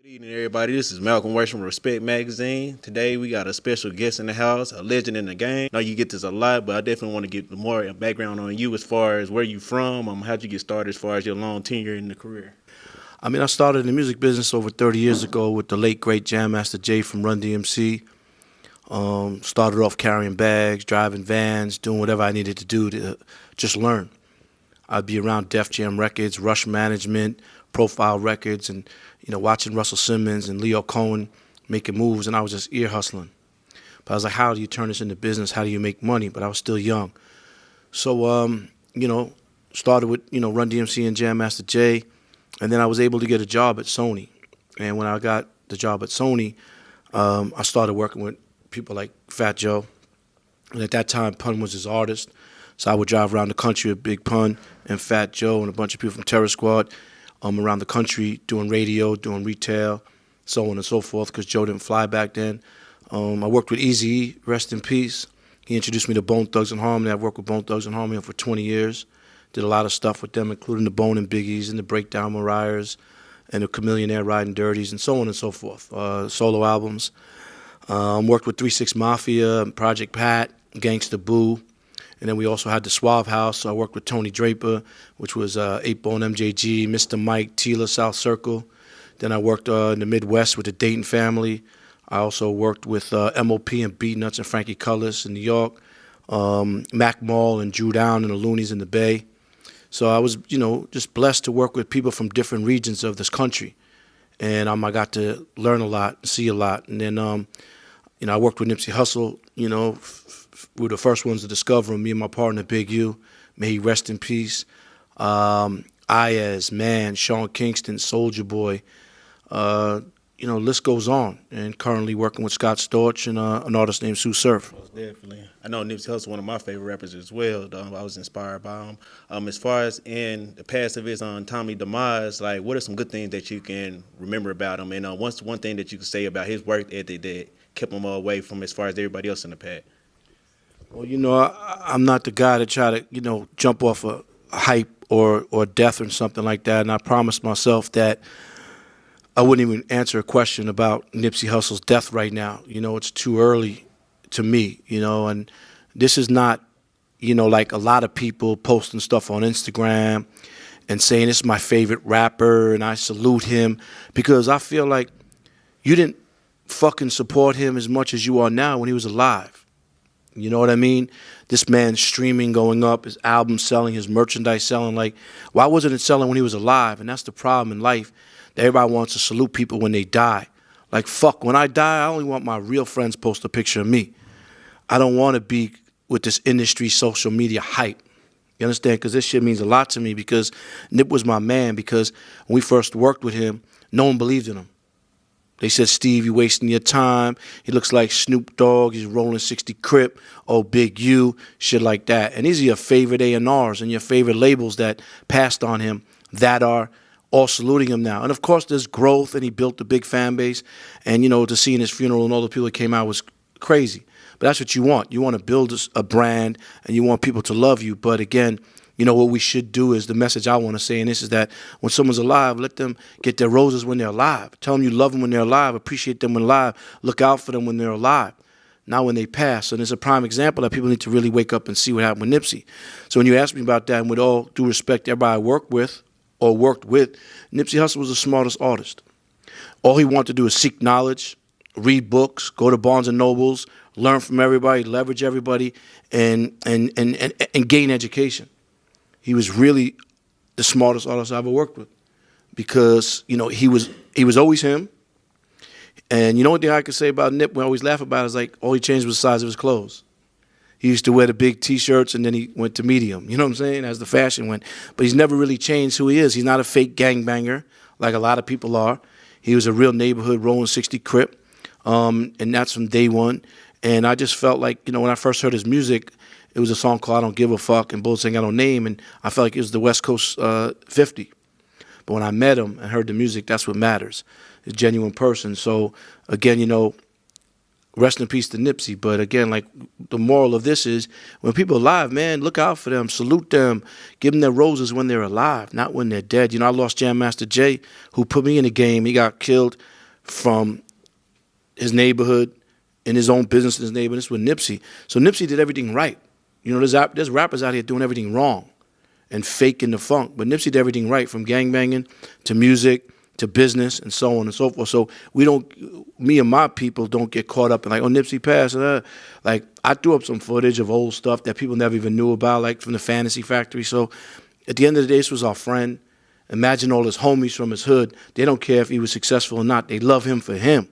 Good evening, everybody. This is Malcolm Weiss from Respect Magazine. Today, we got a special guest in the house, a legend in the game. I know you get this a lot, but I definitely want to get more background on you as far as where you from, how'd you get started as far as your long tenure in the career. I started in the music business over 30 years ago with the late, great Jam Master Jay from Run DMC. Started off carrying bags, driving vans, doing whatever I needed to do to just learn. I'd be around Def Jam Records, Rush Management, Profile Records, and watching Russell Simmons and Leo Cohen making moves, and I was just ear hustling. But I was like, how do you turn this into business? How do you make money? But I was still young. So, started with, Run DMC and Jam Master Jay, and then I was able to get a job at Sony. And when I got the job at Sony, I started working with people like Fat Joe. And at that time, Pun was his artist. So I would drive around the country with Big Pun and Fat Joe and a bunch of people from Terror Squad around the country doing radio, doing retail, so on and so forth, because Joe didn't fly back then. I worked with Eazy-E, rest in peace. He introduced me to Bone Thugs and Harmony. I've worked with Bone Thugs and Harmony for 20 years. Did a lot of stuff with them, including the Bone and Biggies and the Breakdown Mariahs and the Chameleonaire Riding Dirties and so on and so forth. Solo albums. Worked with 3-6 Mafia, Project Pat, Gangsta Boo. And then we also had the Suave House. So I worked with Tony Draper, which was 8-Bone MJG, Mr. Mike, Tila, South Circle. Then I worked in the Midwest with the Dayton Family. I also worked with MOP and Beatnuts and Frankie Cullis in New York, Mac Mall and Drew Down and the Loonies in the Bay. So I was, just blessed to work with people from different regions of this country. And I got to learn a lot, see a lot. And then, I worked with Nipsey Hussle, we were the first ones to discover him, me and my partner, Big U. May he rest in peace. Ayaz, Man, Sean Kingston, Soulja Boy. List goes on. And currently working with Scott Storch and an artist named Sue Surf. Most definitely. I know Nipsey Hussle is one of my favorite rappers as well. I was inspired by him. As far as in the past of his on Tommy Demise, like what are some good things that you can remember about him? And what's one thing that you can say about his work ethic that kept him away from as far as everybody else in the past? Well, I'm not the guy to try to, jump off a hype or death or something like that. And I promised myself that I wouldn't even answer a question about Nipsey Hussle's death right now. It's too early to me, and this is not, like a lot of people posting stuff on Instagram and saying this is my favorite rapper and I salute him, because I feel like you didn't fucking support him as much as you are now when he was alive. You know what I mean? This man's streaming going up, his album selling, his merchandise selling. Like, why wasn't it selling when he was alive? And that's the problem in life, that everybody wants to salute people when they die. Like, fuck, when I die, I only want my real friends post a picture of me. I don't want to be with this industry social media hype. You understand? Because this shit means a lot to me, because Nip was my man, because when we first worked with him, no one believed in him. They said, Steve, you wasting your time. He looks like Snoop Dogg. He's rolling 60 Crip. Oh, Big U, shit like that. And these are your favorite A&Rs and your favorite labels that passed on him that are all saluting him now. And, of course, there's growth, and he built a big fan base. And, to see in his funeral and all the people that came out was crazy. But that's what you want. You want to build a brand, and you want people to love you. But, again, what we should do is the message I want to say, and this is that when someone's alive, let them get their roses when they're alive. Tell them you love them when they're alive, appreciate them when alive, look out for them when they're alive, not when they pass. And it's a prime example that people need to really wake up and see what happened with Nipsey. So when you ask me about that, and with all due respect to everybody I worked with, Nipsey Hussle was the smartest artist. All he wanted to do is seek knowledge, read books, go to Barnes and Nobles, learn from everybody, leverage everybody, and gain education. He was really the smartest artist I ever worked with, because, he was always him. And one thing I could say about Nip, we always laugh about, is like all he changed was the size of his clothes. He used to wear the big T-shirts, and then he went to medium, you know what I'm saying, as the fashion went. But he's never really changed who he is. He's not a fake gangbanger like a lot of people are. He was a real neighborhood rolling 60 Crip, and that's from day one. And I just felt like, when I first heard his music, it was a song called I Don't Give a Fuck, and Bullets Ain't Got No Name, and I felt like it was the West Coast 50. But when I met him and heard the music, that's what matters. He's a genuine person. So, again, Rest in peace to Nipsey. But again, like the moral of this is when people are alive, man, look out for them, salute them, give them their roses when they're alive, not when they're dead. You know, I lost Jam Master Jay, who put me in the game. He got killed from his neighborhood, in his own business, in his neighborhood. This was Nipsey. So Nipsey did everything right. You know, there's rappers out here doing everything wrong and faking the funk. But Nipsey did everything right, from gangbanging to music to business and so on and so forth. So me and my people don't get caught up in like, oh, Nipsey passed. Like, I threw up some footage of old stuff that people never even knew about, like from the Fantasy Factory. So at the end of the day, this was our friend. Imagine all his homies from his hood. They don't care if he was successful or not. They love him for him.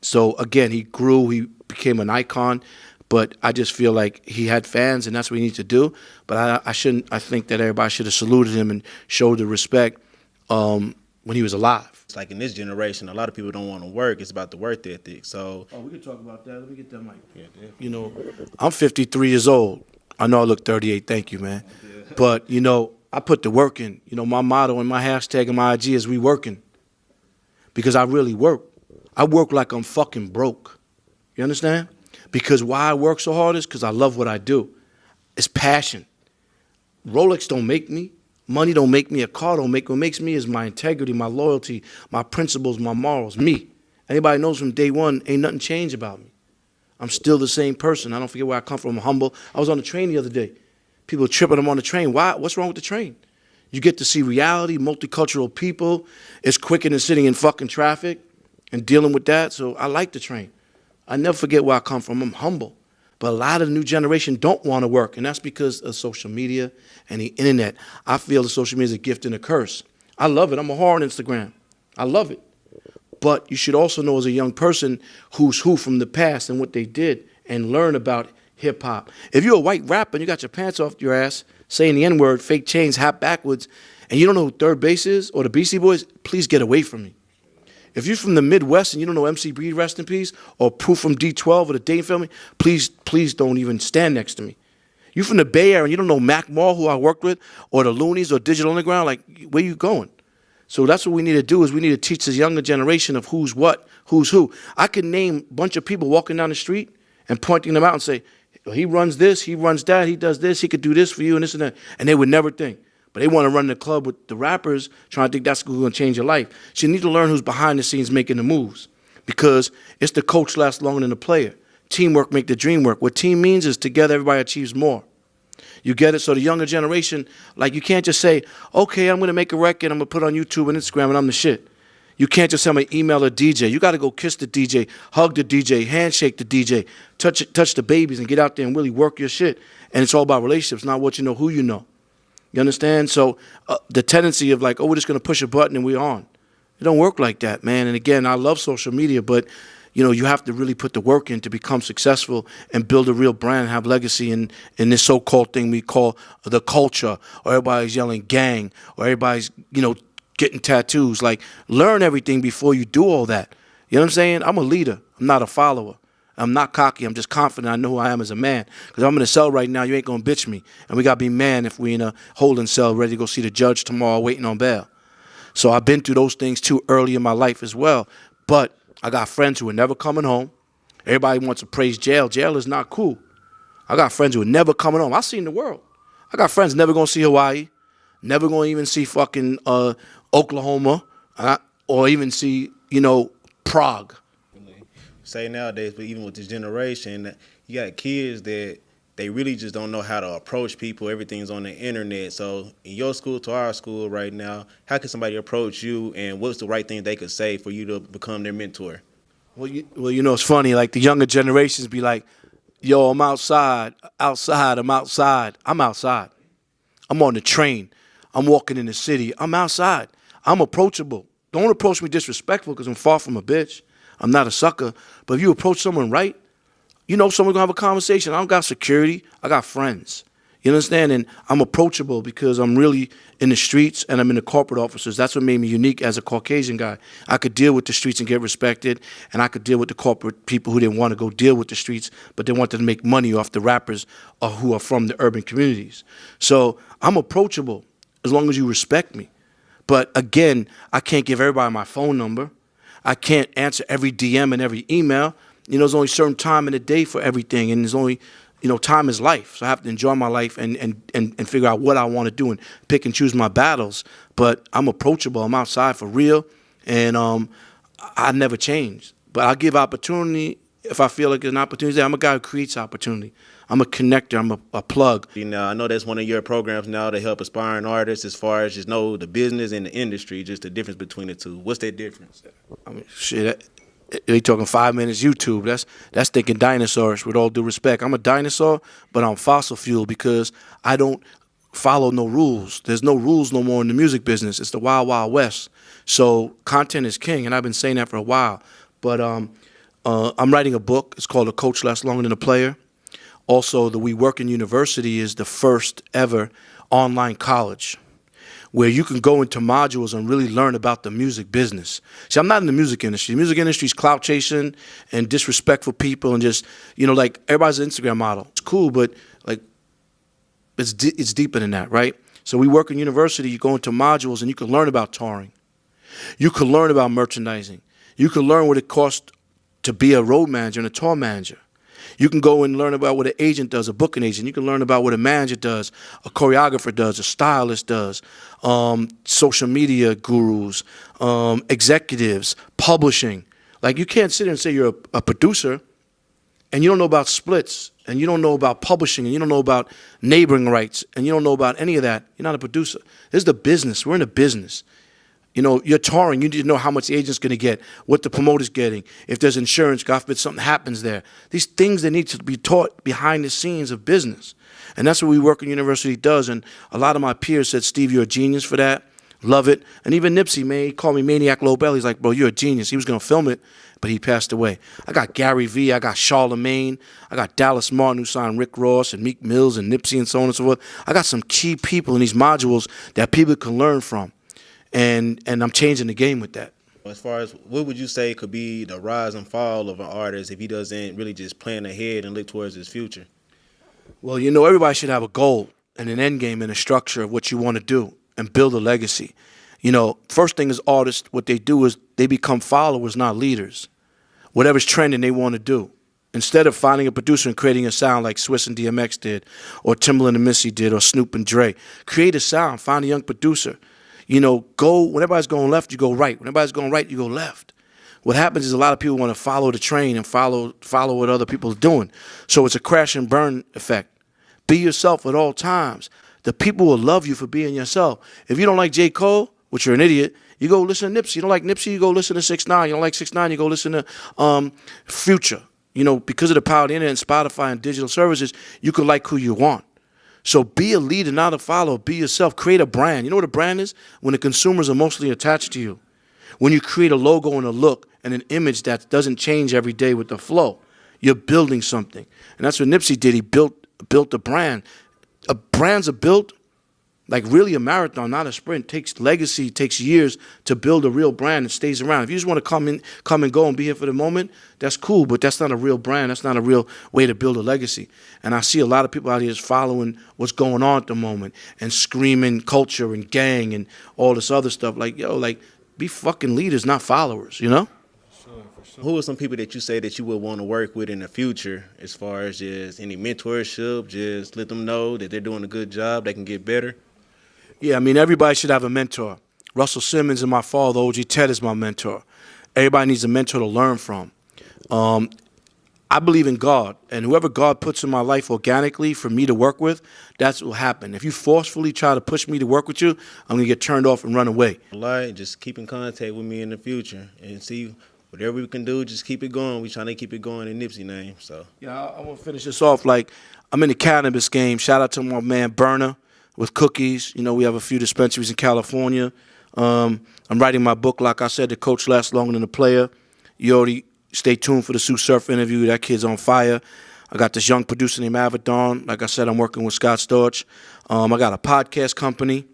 So again, he grew, he became an icon. But I just feel like he had fans, and that's what he needs to do. But I think that everybody should have saluted him and showed the respect when he was alive. It's like in this generation, a lot of people don't want to work. It's about the work ethic. So, we could talk about that. Let me get that mic. yeah, definitely. You know, I'm 53 years old. I know I look 38. Thank you, man. Yeah. But, you know, I put the work in. You know, my motto and my hashtag and my IG is we working. Because I really work. I work like I'm fucking broke. You understand? Because why I work so hard is because I love what I do. It's passion. Rolex don't make me. Money don't make me. A car don't make me. What makes me is my integrity, my loyalty, my principles, my morals, me. Anybody knows from day one, ain't nothing changed about me. I'm still the same person. I don't forget where I come from. I'm humble. I was on the train the other day. People tripping them on the train. Why? What's wrong with the train? You get to see reality, multicultural people. It's quicker than sitting in fucking traffic and dealing with that. So I like the train. I never forget where I come from. I'm humble. But a lot of the new generation don't want to work, and that's because of social media and the internet. I feel the social media is a gift and a curse. I love it. I'm a whore on Instagram. I love it. But you should also know as a young person who's who from the past and what they did and learn about hip-hop. If you're a white rapper and you got your pants off your ass, saying the N-word, fake chains, hat backwards, and you don't know who Third Base is or the Beastie Boys, please get away from me. If you're from the Midwest and you don't know MC Breed, rest in peace, or Proof from D12 or the Dane family, please don't even stand next to me. You from the Bay Area and you don't know Mac Mall, who I worked with, or the Loonies or Digital Underground, like, where you going? So that's what we need to do, is we need to teach this younger generation of who's what, who's who. I can name a bunch of people walking down the street and pointing them out and say, he runs this, he runs that, he does this, he could do this for you and this and that. And they would never think. But they want to run the club with the rappers, trying to think that's going to change your life. So you need to learn who's behind the scenes making the moves, because it's the coach lasts longer than the player. Teamwork make the dream work. What team means is together everybody achieves more. You get it? So the younger generation, like, you can't just say, okay, I'm going to make a record, I'm going to put it on YouTube and Instagram, and I'm the shit. You can't just tell me email a DJ. You got to go kiss the DJ, hug the DJ, handshake the DJ, touch the babies, and get out there and really work your shit. And it's all about relationships, not what you know, who you know. You understand? So the tendency of like, oh, we're just going to push a button and we're on. It don't work like that, man. And again, I love social media, but you know, you have to really put the work in to become successful and build a real brand, have legacy in this so-called thing we call the culture, or everybody's yelling gang, or everybody's, you know, getting tattoos. Like, learn everything before you do all that. You know what I'm saying? I'm a leader. I'm not a follower. I'm not cocky. I'm just confident. I know who I am as a man. Because I'm in a cell right now. You ain't going to bitch me. And we got to be man if we in a holding cell ready to go see the judge tomorrow waiting on bail. So I've been through those things too early in my life as well. But I got friends who are never coming home. Everybody wants to praise jail. Jail is not cool. I got friends who are never coming home. I've seen the world. I got friends never going to see Hawaii. Never going to even see fucking Oklahoma. Or even see, you know, Prague. Say nowadays, but even with this generation, you got kids that they really just don't know how to approach people. Everything's on the internet. So in your school to our school right now, how can somebody approach you, and what's the right thing they could say for you to become their mentor? Well, you know, it's funny. Like, the younger generations be like, yo, I'm outside. I'm outside. I'm outside. I'm on the train. I'm walking in the city. I'm outside. I'm approachable. Don't approach me disrespectful, because I'm far from a bitch. I'm not a sucker. But if you approach someone right, you know someone's going to have a conversation. I don't got security. I got friends. You understand? And I'm approachable because I'm really in the streets and I'm in the corporate offices. That's what made me unique as a Caucasian guy. I could deal with the streets and get respected, and I could deal with the corporate people who didn't want to go deal with the streets, but they wanted to make money off the rappers who are from the urban communities. So I'm approachable as long as you respect me. But again, I can't give everybody my phone number. I can't answer every DM and every email. there's only certain time in the day for everything, and there's only, time is life. So I have to enjoy my life and figure out what I want to do and pick and choose my battles. But I'm approachable. I'm outside for real, and I never change. But I give opportunity if I feel like there's an opportunity there. I'm a guy who creates opportunity. I'm a connector. I'm a plug. I know that's one of your programs now to help aspiring artists as far as just know the business and the industry, just the difference between the two. What's that difference? I mean, shit. They talking 5 minutes YouTube. That's thinking dinosaurs. With all due respect, I'm a dinosaur, but I'm fossil fuel because I don't follow no rules. There's no rules no more in the music business. It's the wild, wild west. So content is king, and I've been saying that for a while. But I'm writing a book. It's called A Coach Lasts Longer Than a Player. Also, the We Work in University is the first ever online college where you can go into modules and really learn about the music business. See, I'm not in the music industry. The music industry is clout chasing and disrespectful people and just, like everybody's an Instagram model. It's cool, but like it's deeper than that, right? So We Work in University, you go into modules and you can learn about touring. You can learn about merchandising. You can learn what it costs to be a road manager and a tour manager. You can go and learn about what an agent does, a booking agent. You can learn about what a manager does, a choreographer does, a stylist does, social media gurus, executives, publishing. Like, you can't sit there and say you're a producer and you don't know about splits and you don't know about publishing and you don't know about neighboring rights and you don't know about any of that. You're not a producer. This is the business. We're in the business. You're touring. You need to know how much the agent's going to get, what the promoter's getting, if there's insurance, God forbid something happens there. These things that need to be taught behind the scenes of business. And that's what We Work in University does. And a lot of my peers said, Steve, you're a genius for that. Love it. And even Nipsey, man, he called me Maniac Lobel. He's like, bro, you're a genius. He was going to film it, but he passed away. I got Gary Vee. I got Charlemagne. I got Dallas Martin, who signed Rick Ross and Meek Mills and Nipsey and so on and so forth. I got some key people in these modules that people can learn from. And I'm changing the game with that. As far as what would you say could be the rise and fall of an artist if he doesn't really just plan ahead and look towards his future? Well, everybody should have a goal and an end game and a structure of what you want to do and build a legacy. First thing is artists, what they do is they become followers, not leaders. Whatever's trending, they want to do. Instead of finding a producer and creating a sound like Swiss and DMX did, or Timbaland and Missy did, or Snoop and Dre, create a sound, find a young producer. Go, when everybody's going left, you go right. When everybody's going right, you go left. What happens is a lot of people want to follow the train and follow what other people are doing. So it's a crash and burn effect. Be yourself at all times. The people will love you for being yourself. If you don't like J. Cole, which you're an idiot, you go listen to Nipsey. You don't like Nipsey, you go listen to 6ix9ine. You don't like 6ix9ine, you go listen to Future. Because of the power of the internet and Spotify and digital services, you can like who you want. So be a leader, not a follower. Be yourself. Create a brand. You know what a brand is? When the consumers are mostly attached to you. When you create a logo and a look and an image that doesn't change every day with the flow. You're building something. And that's what Nipsey did. He built a brand. Brands are built like really a marathon, not a sprint. Takes legacy, takes years to build a real brand that stays around. If you just want to come and go and be here for the moment, that's cool, but that's not a real brand. That's not a real way to build a legacy. And I see a lot of people out here just following what's going on at the moment and screaming culture and gang and all this other stuff. Like, be fucking leaders, not followers, Who are some people that you say that you would want to work with in the future as far as just any mentorship, just let them know that they're doing a good job, they can get better? Yeah, everybody should have a mentor. Russell Simmons and my father, OG Ted, is my mentor. Everybody needs a mentor to learn from. I believe in God, and whoever God puts in my life organically for me to work with, that's what will happen. If you forcefully try to push me to work with you, I'm going to get turned off and run away. Just keep in contact with me in the future and see whatever we can do, just keep it going. We're trying to keep it going in Nipsey name. So yeah, I want to finish this off. Like, I'm in the cannabis game. Shout out to my man Burner with Cookies. We have a few dispensaries in California. I'm writing my book, like I said, The Coach Lasts Longer Than a Player. You already stay tuned for the Sue Surf interview. That kid's on fire. I got this young producer named Avadon. Like I said, I'm working with Scott Storch. I got a podcast company.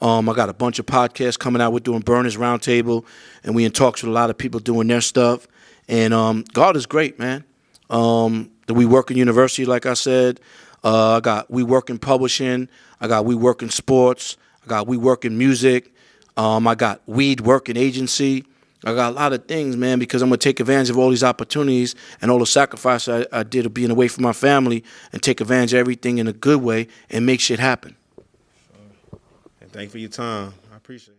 I got a bunch of podcasts coming out. We're doing Burners Roundtable, and we in talks with a lot of people doing their stuff. And God is great, man. We Work in University, like I said. I got We Work in Publishing. I got We Work in Sports. I got We Work in Music. I got Weed Work in Agency. I got a lot of things, man, because I'm going to take advantage of all these opportunities and all the sacrifice I did of being away from my family and take advantage of everything in a good way and make shit happen. And thank you for your time. I appreciate it.